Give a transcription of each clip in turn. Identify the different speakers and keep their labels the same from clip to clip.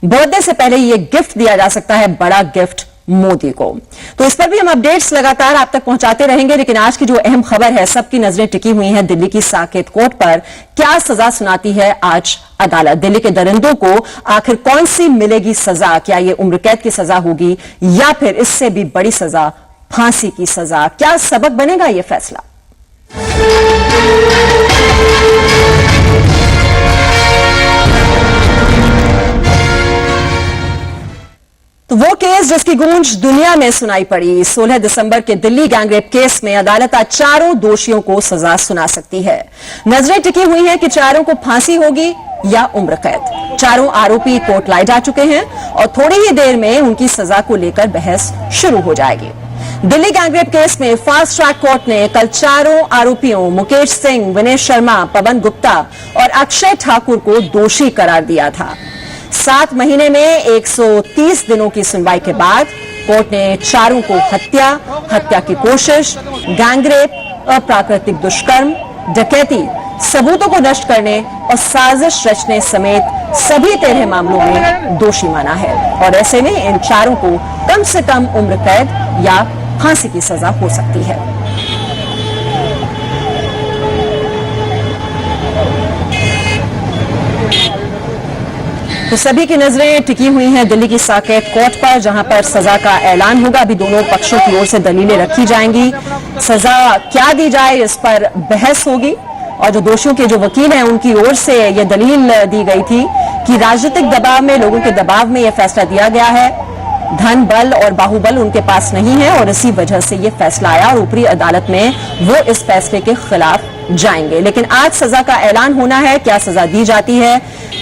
Speaker 1: Birthday से पहले ये गिफ्ट दिया जा सकता है, बड़ा गिफ्ट मोदी को। तो इस पर भी हम अपडेट्स लगातार आप तक पहुंचाते रहेंगे, लेकिन आज की जो अहम खबर है, सबकी नजरें टिकी हुई हैं दिल्ली की साकेत कोर्ट पर। क्या सजा सुनाती है आज अदालत? दिल्ली के दरिंदों को आखिर कौन सी मिलेगी सजा? क्या ये उम्र कैद की सजा होगी या फिर इससे भी बड़ी सजा, फांसी की सजा? क्या सबक बनेगा ये फैसला? तो वो केस जिसकी गूंज दुनिया में सुनाई पड़ी, 16 दिसंबर के दिल्ली गैंगरेप केस में अदालत आज चारों दोषियों को सजा सुना सकती है। नजरें टिकी हुई हैं कि चारों को फांसी होगी या उम्र कैद। चारों आरोपी कोर्ट लाए जा चुके हैं और थोड़ी ही देर में उनकी सजा को लेकर बहस शुरू हो जाएगी। दिल्ली गैंगरेप केस में फास्ट ट्रैक कोर्ट ने कल चारों आरोपियों मुकेश सिंह, विनय शर्मा, पवन गुप्ता और अक्षय ठाकुर को दोषी करार दिया था। 7 महीने में 130 दिनों की सुनवाई के बाद कोर्ट ने चारों को हत्या की कोशिश, गैंगरेप, अप्राकृतिक दुष्कर्म, डकैती, सबूतों को नष्ट करने और साजिश रचने समेत सभी 13 मामलों में दोषी माना है। और ऐसे में इन चारों को कम से कम उम्र कैद या फांसी की सजा हो सकती है। तो सभी की नजरें टिकी हुई हैं दिल्ली की साकेत कोर्ट पर, जहां पर सजा का ऐलान होगा। अभी दोनों पक्षों की ओर से दलीलें रखी जाएंगी। सजा क्या दी जाए इस पर बहस होगी और जो दोषियों के जो वकील हैं उनकी ओर से यह दलील दी गई थी कि राजनीतिक दबाव में, लोगों के दबाव में यह फैसला दिया गया है। धन, बल और बाहुबल उनके पास नहीं है और इसी वजह से यह फैसला आया और ऊपरी अदालत में वो इस फैसले के खिलाफ जाएंगे। लेकिन आज सजा का ऐलान होना है। क्या सजा दी जाती है,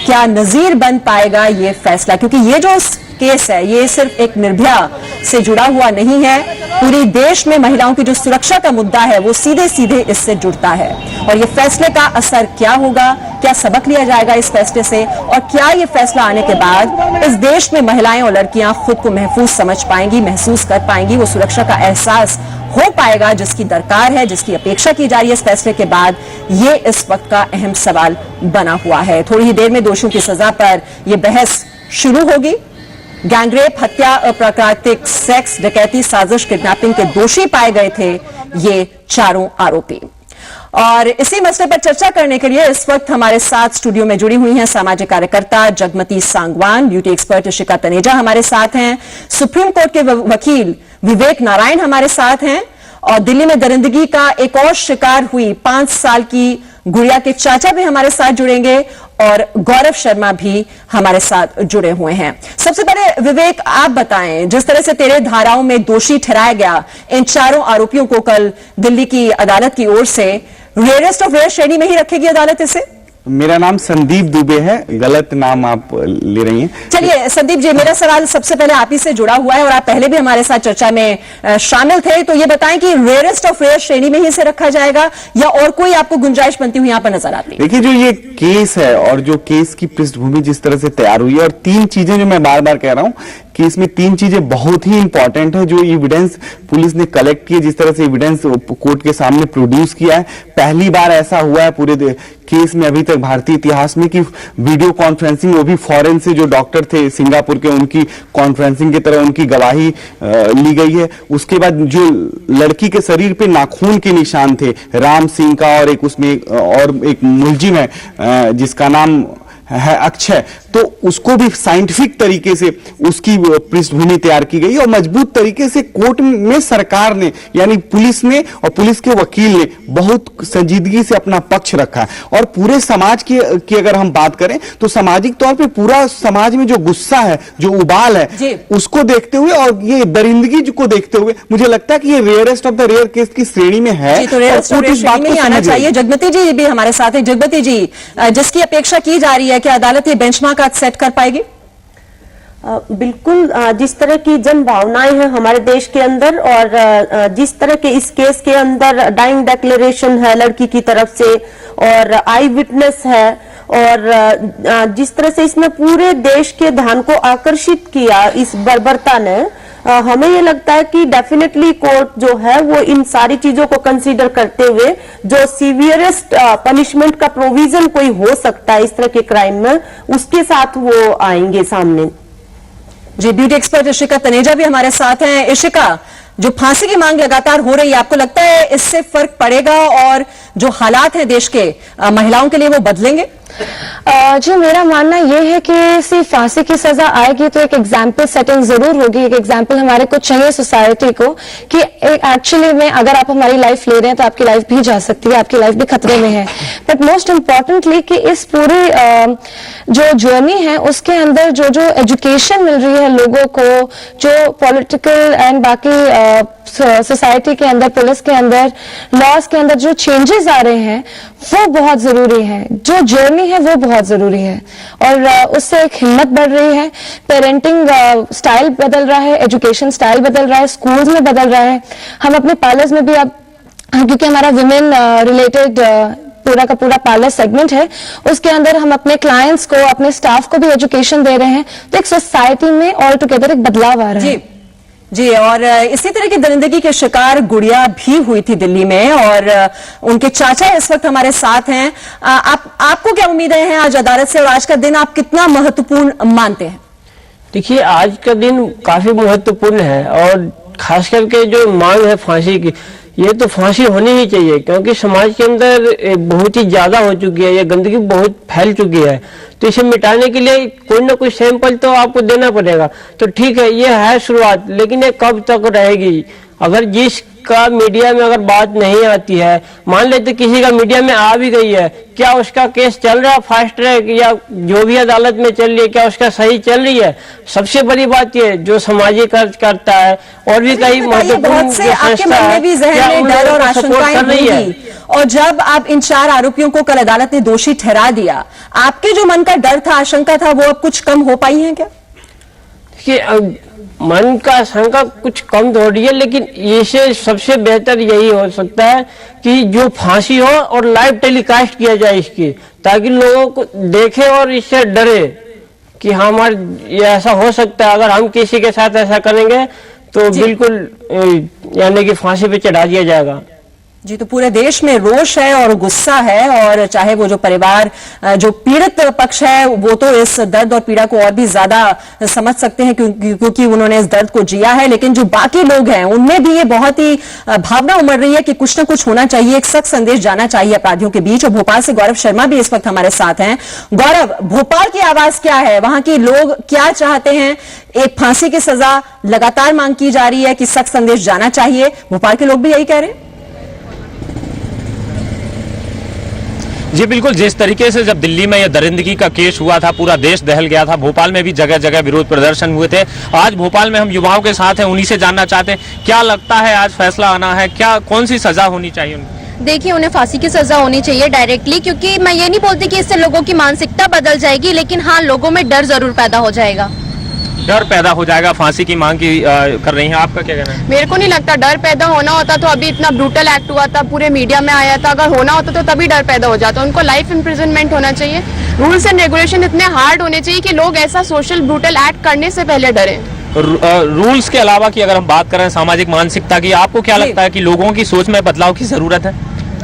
Speaker 1: क्या नजीर बन पाएगा ये फैसला? क्योंकि ये जो केस है ये सिर्फ एक निर्भया से जुड़ा हुआ नहीं है। पूरी देश में महिलाओं की जो सुरक्षा का मुद्दा है वो सीधे सीधे इससे जुड़ता है। और ये फैसले का असर क्या होगा, क्या सबक लिया जाएगा इस फैसले से, और क्या ये फैसला आने के बाद इस देश में महिलाएं और लड़कियां खुद को महफूज समझ पाएंगी, महसूस कर पाएंगी, वो सुरक्षा का एहसास हो पाएगा जिसकी दरकार है, जिसकी अपेक्षा की जा रही है इस फैसले के बाद? ये इस वक्त का अहम सवाल बना हुआ है। थोड़ी ही देर में दोषियों की सजा पर यह बहस शुरू होगी। गैंगरेप, हत्या, अप्राकृतिक सेक्स, डकैती, साजिश, किडनैपिंग के दोषी पाए गए थे ये चारों आरोपी। और इसी मसले पर चर्चा करने के लिए इस वक्त हमारे साथ स्टूडियो में जुड़ी हुई हैं सामाजिक कार्यकर्ता जगमती सांगवान, ब्यूटी एक्सपर्ट इशिका तनेजा हमारे साथ हैं, सुप्रीम कोर्ट के वकील विवेक नारायण हमारे साथ हैं और दिल्ली में दरिंदगी का एक और शिकार हुई 5 साल की गुड़िया के चाचा भी हमारे साथ जुड़ेंगे और गौरव शर्मा भी हमारे साथ जुड़े हुए हैं। सबसे पहले विवेक, आप बताएं, जिस तरह से 13 धाराओं में दोषी ठहराया गया इन चारों आरोपियों को कल दिल्ली की अदालत की ओर से, रेयरेस्ट ऑफ रेयर श्रेणी में ही रखेगी अदालत इसे?
Speaker 2: मेरा नाम संदीप दुबे है, गलत नाम आप ले रही हैं।
Speaker 1: चलिए संदीप जी, मेरा सवाल सबसे पहले आप ही से जुड़ा हुआ है और आप पहले भी हमारे साथ चर्चा में शामिल थे, तो ये बताएं कि रेयरेस्ट ऑफ रेयर श्रेणी में ही इसे रखा जाएगा या और कोई आपको गुंजाइश बनती हुई यहां पर नजर आती है?
Speaker 2: देखिए, जो ये केस है और जो केस की पृष्ठभूमि जिस तरह से तैयार हुई है, और 3 चीजें जो मैं बार बार कह रहा हूं कि इसमें 3 चीजें बहुत ही इंपॉर्टेंट है। जो एविडेंस पुलिस ने कलेक्ट किया, जिस तरह से एविडेंस कोर्ट के सामने प्रोड्यूस किया है, पहली बार ऐसा हुआ है पूरे केस में अभी तक भारतीय इतिहास में कि वीडियो कॉन्फ्रेंसिंग, वो भी फॉरेन से जो डॉक्टर थे सिंगापुर के, उनकी कॉन्फ्रेंसिंग की तरह उनकी गवाही ली गई है। उसके बाद जो लड़की के शरीर पे नाखून के निशान थे, राम सिंह का और एक उसमें और एक मुलजिम है जिसका नाम है अक्षय, तो उसको भी साइंटिफिक तरीके से उसकी पृष्ठभूमि तैयार की गई और मजबूत तरीके से कोर्ट में सरकार ने, यानी पुलिस ने और पुलिस के वकील ने बहुत संजीदगी से अपना पक्ष रखा है। और पूरे समाज की अगर हम बात करें तो सामाजिक तौर पे पूरा समाज में जो गुस्सा है, जो उबाल है, उसको देखते हुए और ये दरिंदगी को देखते हुए मुझे लगता है कि ये rarest of the rare case की श्रेणी में है।
Speaker 1: तो आना चाहिए। जगमती जी भी हमारे साथ है। जगमती जी, जिसकी अपेक्षा की जा रही है कि अदालत ये बेंचमार्क आज सेट कर पाएगी?
Speaker 3: बिल्कुल, जिस तरह की जन भावनाएं हैं हमारे देश के अंदर और जिस तरह के इस केस के अंदर डाइंग डिक्लेरेशन है लड़की की तरफ से और आई विटनेस है और जिस तरह से इसमें पूरे देश के ध्यान को आकर्षित किया इस बर्बरता ने, हमें ये लगता है कि डेफिनेटली कोर्ट जो है वो इन सारी चीजों को कंसीडर करते हुए जो सीवियरेस्ट पनिशमेंट का प्रोविजन कोई हो सकता है इस तरह के क्राइम में, उसके साथ वो आएंगे सामने।
Speaker 1: जी, ब्यूटी एक्सपर्ट इशिका तनेजा भी हमारे साथ हैं। इशिका, जो फांसी की मांग लगातार हो रही है, आपको लगता है इससे फर्क पड़ेगा और जो हालात हैं देश के महिलाओं के लिए वो बदलेंगे?
Speaker 4: जी, मेरा मानना यह है कि सिर्फ फांसी की सजा आएगी तो एक एग्जाम्पल सेटिंग जरूर होगी, एक एग्जाम्पल हमारे को चाहिए सोसाइटी को कि एक्चुअली में अगर आप हमारी लाइफ ले रहे हैं तो आपकी लाइफ भी जा सकती है, आपकी लाइफ भी खतरे में है। बट मोस्ट इम्पॉर्टेंटली कि इस पूरी जो जर्नी है उसके अंदर जो जो एजुकेशन मिल रही है लोगों को, जो पॉलिटिकल एंड बाकी सोसाइटी के अंदर, पुलिस के अंदर, लॉज के अंदर जो चेंजेस आ रहे हैं वो बहुत जरूरी है। जो जर्नी है वो बहुत जरूरी है और उससे एक हिम्मत बढ़ रही है। पेरेंटिंग स्टाइल बदल रहा है, एजुकेशन स्टाइल बदल रहा है, स्कूल्स में बदल रहा है। हम अपने पार्लर्स में भी अब, क्योंकि हमारा विमेन रिलेटेड पूरा का पूरा पार्लर सेगमेंट है, उसके अंदर हम अपने क्लाइंट्स को, अपने स्टाफ को भी एजुकेशन दे रहे हैं। तो एक सोसाइटी में ऑल टुगेदर एक बदलाव आ रहा है।
Speaker 1: जी, और इसी तरह की दरिंदगी के शिकार गुड़िया भी हुई थी दिल्ली में और उनके चाचा इस वक्त हमारे साथ हैं। आपको क्या उम्मीदें हैं आज अदालत से और आज का दिन आप कितना महत्वपूर्ण मानते हैं?
Speaker 5: देखिए, आज का दिन काफी महत्वपूर्ण है और खास करके जो मांग है फांसी की, ये तो फांसी होनी ही चाहिए क्योंकि समाज के अंदर बहुत ही ज्यादा हो चुकी है, ये गंदगी बहुत फैल चुकी है। तो इसे मिटाने के लिए कोई ना कोई सैंपल तो आपको देना पड़ेगा। तो ठीक है, ये है शुरुआत, लेकिन ये कब तक रहेगी? अगर जिसका मीडिया में अगर बात नहीं आती है, मान लेते किसी का मीडिया में आ भी गई है, क्या उसका केस चल रहा है फास्ट ट्रैक या जो भी अदालत में चल रही है, क्या उसका सही चल रही है? सबसे बड़ी बात ये जो सामाजिक कार्य करता है और भी कई महत्वपूर्ण
Speaker 1: आपके मन में भी जहन में डर और आशंकाएं होंगी, और जब आप इन 4 आरोपियों को कल अदालत ने दोषी ठहरा दिया, आपके जो मन का डर था, आशंका था, वो अब कुछ कम हो पाई है क्या?
Speaker 5: देखिए, मन का आशंका कुछ कम तो हो रही है, लेकिन इसे सबसे बेहतर यही हो सकता है कि जो फांसी हो और लाइव टेलीकास्ट किया जाए इसकी, ताकि लोगों को देखे और इससे डरे कि हमारे ये ऐसा हो सकता है। अगर हम किसी के साथ ऐसा करेंगे तो बिल्कुल यानी कि फांसी पे चढ़ा दिया जाएगा।
Speaker 1: जी, तो पूरे देश में रोष है और गुस्सा है, और चाहे वो जो परिवार, जो पीड़ित पक्ष है, वो तो इस दर्द और पीड़ा को और भी ज्यादा समझ सकते हैं क्योंकि उन्होंने इस दर्द को जिया है, लेकिन जो बाकी लोग हैं उनमें भी ये बहुत ही भावना उमड़ रही है कि कुछ ना कुछ होना चाहिए, एक सख्त संदेश जाना चाहिए अपराधियों के बीच। और भोपाल से गौरव शर्मा भी इस वक्त हमारे साथ हैं। गौरव, भोपाल की आवाज क्या है? वहां के लोग क्या चाहते हैं? एक फांसी की सजा लगातार मांग की जा रही है कि सख्त संदेश जाना चाहिए, भोपाल के लोग भी यही कह रहे हैं?
Speaker 6: जी बिल्कुल, जिस तरीके से जब दिल्ली में यह दरिंदगी का केस हुआ था, पूरा देश दहल गया था। भोपाल में भी जगह जगह विरोध प्रदर्शन हुए थे। आज भोपाल में हम युवाओं के साथ हैं, उन्हीं से जानना चाहते हैं क्या लगता है आज फैसला आना है, क्या कौन सी सजा होनी चाहिए उन्हें?
Speaker 7: देखिए, उन्हें फांसी की सजा होनी चाहिए डायरेक्टली, क्योंकि मैं ये नहीं बोलती कि इससे लोगों की मानसिकता बदल जाएगी, लेकिन हाँ, लोगों में डर जरूर पैदा हो जाएगा।
Speaker 6: डर पैदा हो जाएगा, फांसी की मांग की कर रही हैं, आपका क्या कहना है?
Speaker 8: मेरे को नहीं लगता डर पैदा होना होता तो अभी इतना ब्रूटल एक्ट हुआ था, पूरे मीडिया में आया था। अगर होना होता तो तभी डर पैदा हो जाता। उनको लाइफ इम्प्रिजनमेंट होना चाहिए। रूल्स एंड रेगुलेशन इतने हार्ड होने चाहिए कि लोग ऐसा सोशल ब्रूटल एक्ट करने से पहले डरे।
Speaker 6: रूल्स के अलावा की अगर हम बात करें सामाजिक मानसिकता की, आपको क्या लगता है कि लोगों की सोच में बदलाव की जरूरत है?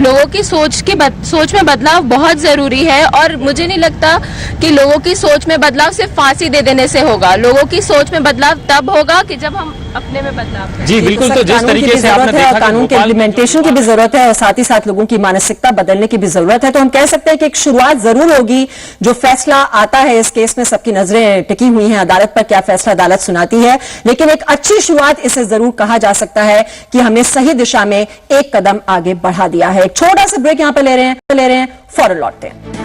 Speaker 7: लोगों की सोच में बदलाव बहुत जरूरी है, और मुझे नहीं लगता कि लोगों की सोच में बदलाव सिर्फ फांसी दे देने से होगा। लोगों की सोच में बदलाव तब होगा कि जब हम अपने में बदलाव करें।
Speaker 6: जी बिल्कुल, तो जिस तरीके से आपने देखा
Speaker 1: कानून के इम्प्लीमेंटेशन की भी जरूरत है और साथ ही साथ लोगों की मानसिकता बदलने की भी जरूरत है। तो हम कह सकते हैं कि एक शुरुआत जरूर होगी। जो फैसला आता है इस केस में सबकी नजरें टिकी हुई हैं अदालत पर, क्या फैसला अदालत सुनाती है, लेकिन एक अच्छी शुरुआत इसे जरूर कहा जा सकता है कि हमने सही दिशा में एक कदम आगे बढ़ा दिया है। एक छोटा सा ब्रेक यहां पर ले रहे हैं, फौरन लौटते हैं।